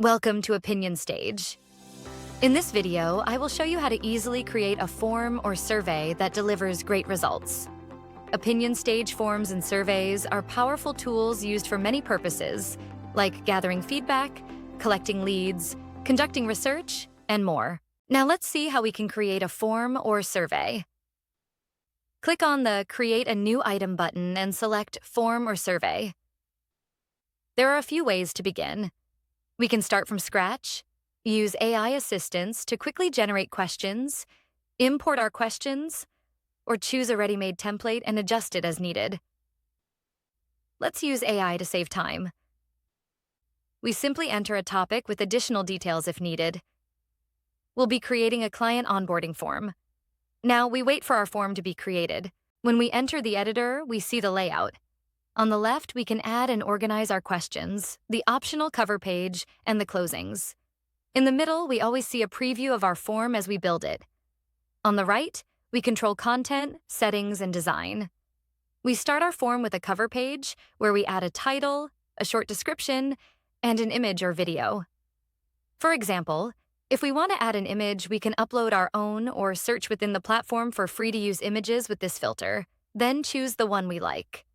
Welcome to Opinion Stage. In this video, I will show you how to easily create a form or survey that delivers great results. Opinion Stage forms and surveys are powerful tools used for many purposes, like gathering feedback, collecting leads, conducting research, and more. Now let's see how we can create a form or survey. Click on the Create a New Item button and select Form or Survey. There are a few ways to begin. We can start from scratch, use AI assistants to quickly generate questions, import our questions, or choose a ready-made template and adjust it as needed. Let's use AI to save time. We simply enter a topic with additional details if needed. We'll be creating a client onboarding form. Now we wait for our form to be created. When we enter the editor, we see the layout. On the left, we can add and organize our questions, the optional cover page, and the closings. In the middle, we always see a preview of our form as we build it. On the right, we control content, settings, and design. We start our form with a cover page where we add a title, a short description, and an image or video. For example, if we want to add an image, we can upload our own or search within the platform for free-to-use images with this filter, then choose the one we like.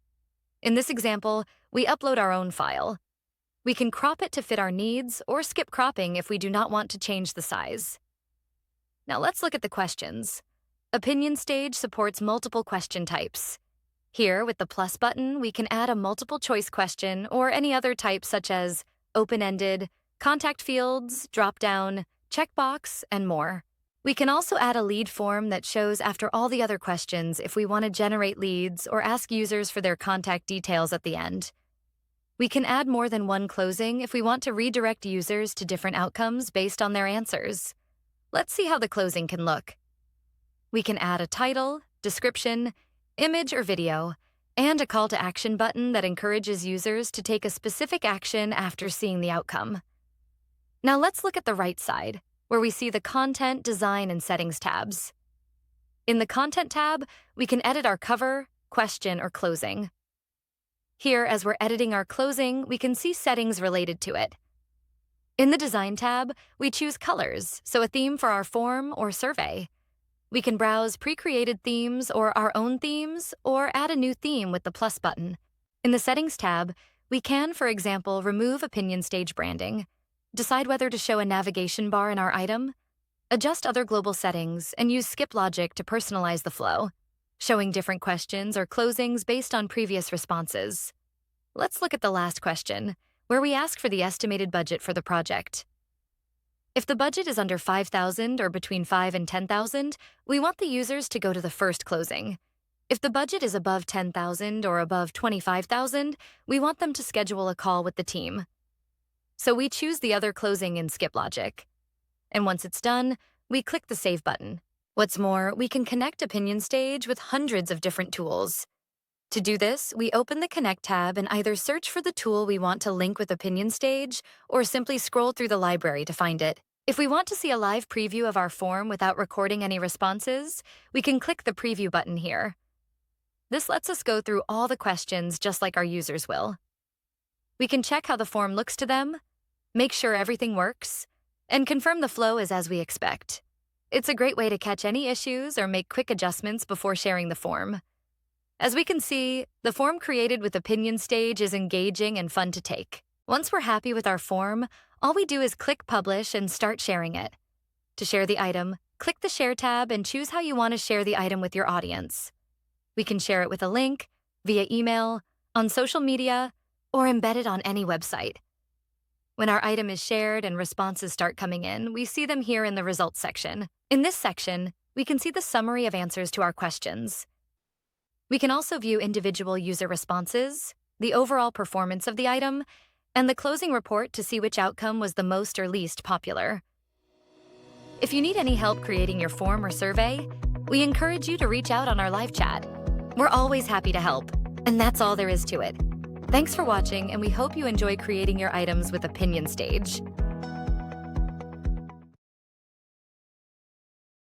In this example, we upload our own file. We can crop it to fit our needs or skip cropping if we do not want to change the size. Now let's look at the questions. Opinion Stage supports multiple question types. Here, with the plus button, we can add a multiple choice question or any other type such as open-ended, contact fields, drop-down, checkbox, and more. We can also add a lead form that shows after all the other questions if we want to generate leads or ask users for their contact details at the end. We can add more than one closing if we want to redirect users to different outcomes based on their answers. Let's see how the closing can look. We can add a title, description, image or video, and a call to action button that encourages users to take a specific action after seeing the outcome. Now let's look at the right side, where we see the Content, Design, and Settings tabs. In the Content tab, we can edit our cover, question, or closing. Here, as we're editing our closing, we can see settings related to it. In the Design tab, we choose colors, so a theme for our form or survey. We can browse pre-created themes or our own themes, or add a new theme with the plus button. In the Settings tab, we can, for example, remove Opinion Stage branding, decide whether to show a navigation bar in our item, adjust other global settings, and use skip logic to personalize the flow, showing different questions or closings based on previous responses. Let's look at the last question, where we ask for the estimated budget for the project. If the budget is under $5,000 or between $5,000 and $10,000, we want the users to go to the first closing. If the budget is above $10,000 or above $25,000, we want them to schedule a call with the team. So we choose the other closing in skip logic. And once it's done, we click the Save button. What's more, we can connect Opinion Stage with hundreds of different tools. To do this, we open the Connect tab and either search for the tool we want to link with Opinion Stage or simply scroll through the library to find it. If we want to see a live preview of our form without recording any responses, we can click the Preview button here. This lets us go through all the questions just like our users will. We can check how the form looks to them, make sure everything works, and confirm the flow is as we expect. It's a great way to catch any issues or make quick adjustments before sharing the form. As we can see, the form created with Opinion Stage is engaging and fun to take. Once we're happy with our form, all we do is click Publish and start sharing it. To share the item, click the Share tab and choose how you want to share the item with your audience. We can share it with a link, via email, on social media, or embed it on any website. When our item is shared and responses start coming in, we see them here in the Results section. In this section, we can see the summary of answers to our questions. We can also view individual user responses, the overall performance of the item, and the closing report to see which outcome was the most or least popular. If you need any help creating your form or survey, we encourage you to reach out on our live chat. We're always happy to help, and that's all there is to it. Thanks for watching, and we hope you enjoy creating your items with Opinion Stage.